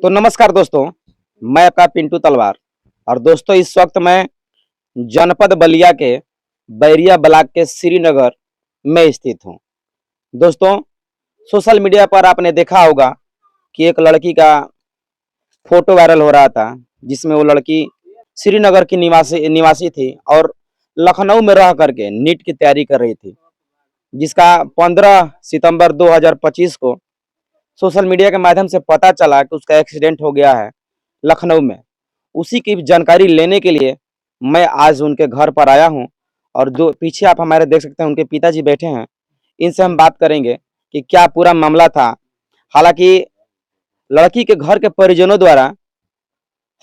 तो नमस्कार दोस्तों, मैं आपका पिंटू तलवार। और दोस्तों इस वक्त मैं जनपद बलिया के बैरिया ब्लॉक के श्रीनगर में स्थित हूँ। दोस्तों सोशल मीडिया पर आपने देखा होगा कि एक लड़की का फोटो वायरल हो रहा था, जिसमें वो लड़की श्रीनगर की निवासी निवासी थी और लखनऊ में रह करके नीट की तैयारी कर रही थी, जिसका 15 सितंबर 2025 को सोशल मीडिया के माध्यम से पता चला कि उसका एक्सीडेंट हो गया है लखनऊ में। उसी की जानकारी लेने के लिए मैं आज उनके घर पर आया हूं। और जो पीछे आप हमारे देख सकते हैं, उनके पिताजी बैठे हैं। इनसे हम बात करेंगे कि क्या पूरा मामला था। हालांकि लड़की के घर के परिजनों द्वारा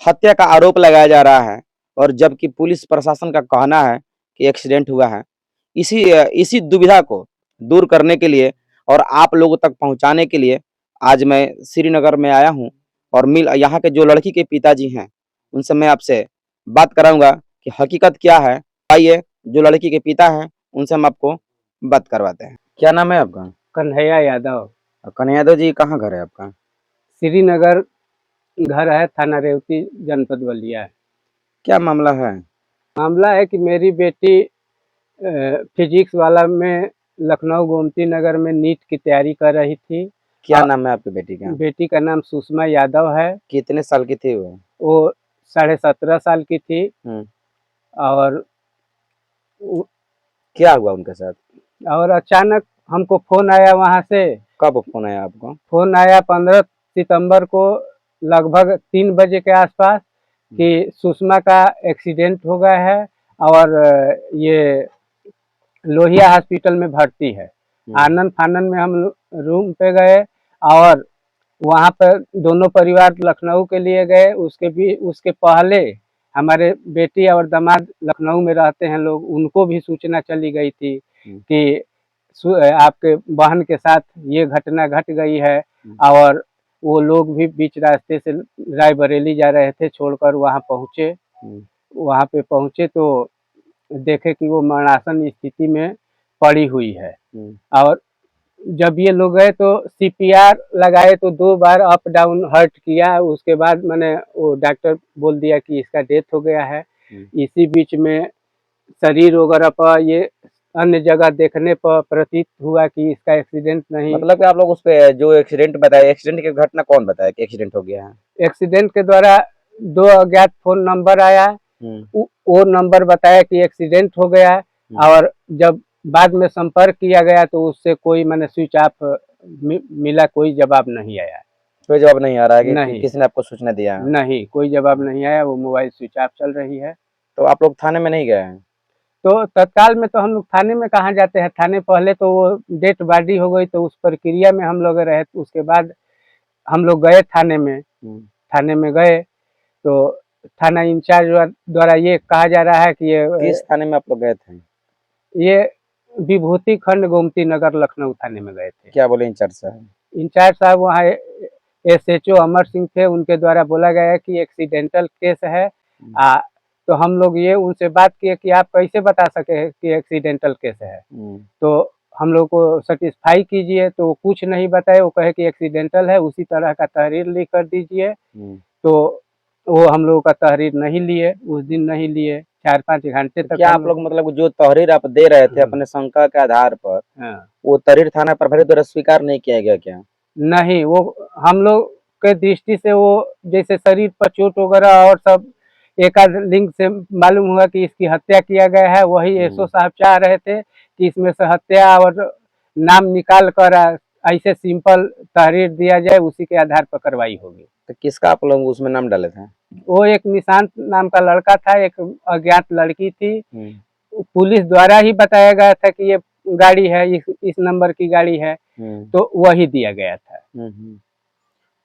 हत्या का आरोप लगाया जा रहा है, और जबकि पुलिस प्रशासन का कहना है कि एक्सीडेंट हुआ है। इसी इसी दुविधा को दूर करने के लिए और आप लोगों तक पहुंचाने के लिए आज मैं श्रीनगर में आया हूं। और यहाँ के जो लड़की के पिताजी हैं, उनसे मैं आपसे बात कराऊंगा कि हकीकत क्या है। आइए जो लड़की के पिता हैं उनसे हम आपको बात करवाते हैं। क्या नाम है आपका? कन्हैया यादव। कन्हैया यादव जी, कहाँ घर है आपका? श्रीनगर घर है, थाना रेवती, जनपद बलिया है। क्या मामला है? मामला है कि मेरी बेटी फिजिक्स वाला में लखनऊ गोमती नगर में नीट की तैयारी कर रही थी। क्या नाम है आपकी बेटी का? बेटी का नाम सुषमा यादव है। कितने साल की थी वो? वो 17.5 साल की थी। और क्या हुआ उनके साथ? अचानक हमको फोन आया वहाँ से। कब फोन आया आपको? फोन आया 15 सितंबर को लगभग 3 बजे के आसपास कि सुषमा का एक्सीडेंट हो गया है और ये लोहिया हॉस्पिटल में भर्ती है। आनंद फानन में हम रूम पे गए और वहाँ पर दोनों परिवार लखनऊ के लिए गए। उसके पहले हमारे बेटी और दामाद लखनऊ में रहते हैं लोग, उनको भी सूचना चली गई थी कि आपके बहन के साथ ये घटना घट गई है। और वो लोग भी बीच रास्ते से रायबरेली जा रहे थे, छोड़कर वहाँ पहुँचे। वहाँ पे पहुँचे तो देखे कि वो मरणासन स्थिति में पड़ी हुई है। और जब ये लोग गए तो सीपीआर लगाए तो 2 बार अप डाउन हर्ट किया। उसके बाद मैंने वो डॉक्टर बोल दिया कि इसका डेथ हो गया है। इसी बीच में शरीर वगैरह पर ये अन्य जगह देखने पर प्रतीत हुआ कि इसका एक्सीडेंट नहीं। मतलब कि आप लोग उस पे जो एक्सीडेंट बताया, एक्सीडेंट की घटना कौन बताया कि एक्सीडेंट हो गया है? एक्सीडेंट के द्वारा 2 अज्ञात फोन नंबर आया, वो नंबर बताया कि एक्सीडेंट हो गया। और जब बाद में संपर्क किया गया तो उससे कोई मैंने स्विच ऑफ मिला, कोई जवाब नहीं आया। कोई जवाब नहीं आ रहा है कि नहीं, किसी ने आपको सूचना दिया? नहीं, कोई जवाब नहीं आया। वो मोबाइल स्विच ऑफ चल रही है। तो आप लोग थाने में नहीं गए हैं? तो तत्काल में तो हम लोग थाने में कहाँ जाते हैं। थाने पहले तो वो डेथ बॉडी हो गई तो उस प्रक्रिया में हम लोग रहे। उसके बाद हम लोग गए थाने में। थाने में गए तो थाना इंचार्ज द्वारा ये कहा जा रहा है कि ये किस थाने में आप लोग गए थे? ये विभूति खंड गोमती नगर लखनऊ थाने में गए थे। क्या बोले इंचार्ज साहब? इंचार्ज साहब वहाँ एसएचओ अमर सिंह थे, उनके द्वारा बोला गया है कि एक्सीडेंटल केस है। तो हम लोग ये उनसे बात किए कि आप कैसे बता सके कि एक्सीडेंटल केस है। तो हम लोग को सेटिस्फाई कीजिए। तो वो कुछ नहीं बताए, वो कहे कि एक्सीडेंटल है, उसी तरह का तहरीर लिख कर दीजिए। तो वो हम लोगों का तहरीर नहीं लिए, उस दिन नहीं लिए 4-5 घंटे तक। क्या आप लोग मतलब जो तहरीर आप दे रहे थे अपने शंका के आधार पर, वो तहरीर थाना प्रभारी द्वारा स्वीकार नहीं किया गया क्या? नहीं, वो हम लोग के दृष्टि से वो जैसे शरीर पर चोट वगैरह और सब एकाध लिंग से मालूम हुआ कि इसकी हत्या किया गया है। वही एसओ साहब चाह रहे थे कि इसमें से हत्या और नाम निकाल कर ऐसे सिंपल तहरीर दिया जाए, उसी के आधार पर कार्रवाई होगी। तो किसका आप लोग उसमें नाम डाले थे? वो एक निशांत नाम का लड़का था, एक अज्ञात लड़की थी। पुलिस द्वारा ही बताया गया था कि ये गाड़ी है, इस नंबर की गाड़ी है, तो वही दिया गया था।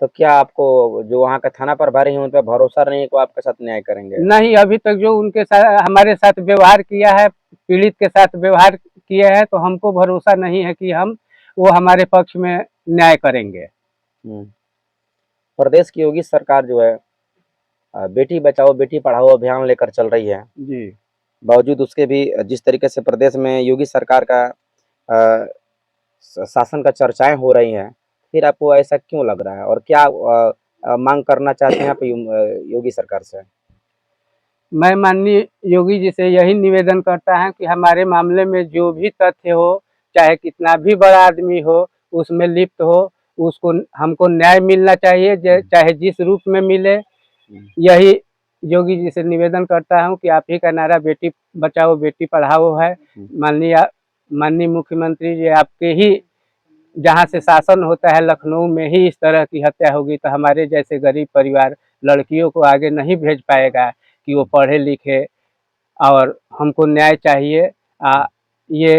तो क्या आपको जो वहाँ का थाना प्रभारी है उन पर भरोसा नहीं है कि आपके साथ न्याय करेंगे? नहीं, अभी तक जो उनके साथ हमारे साथ व्यवहार किया है, पीड़ित के साथ व्यवहार किया है, तो हमको भरोसा नहीं है कि वो हमारे पक्ष में न्याय करेंगे। प्रदेश की योगी सरकार जो है बेटी बचाओ बेटी पढ़ाओ अभियान लेकर चल रही है जी। बावजूद उसके भी जिस तरीके से प्रदेश में योगी सरकार का शासन का चर्चाएं हो रही हैं, फिर आपको ऐसा क्यों लग रहा है? और क्या मांग करना चाहते हैं आप योगी सरकार से? मैं माननीय योगी जी से यही निवेदन करता है कि हमारे मामले में जो भी तथ्य हो, चाहे कितना भी बड़ा आदमी हो, उसमें लिप्त हो, उसको हमको न्याय मिलना चाहिए, चाहे जिस रूप में मिले। यही योगी जी से निवेदन करता हूँ कि आप ही का नारा बेटी बचाओ बेटी पढ़ाओ है। माननीय मुख्यमंत्री जी, आपके ही जहाँ से शासन होता है लखनऊ में ही इस तरह की हत्या होगी तो हमारे जैसे गरीब परिवार लड़कियों को आगे नहीं भेज पाएगा कि वो पढ़े लिखे, और हमको न्याय चाहिए। ये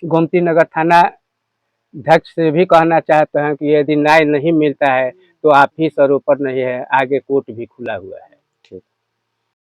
गोमती नगर थाना अध्यक्ष से भी कहना चाहते हैं कि यदि न्याय नहीं मिलता है तो आप ही सर ऊपर नहीं है, आगे कोर्ट भी खुला हुआ है।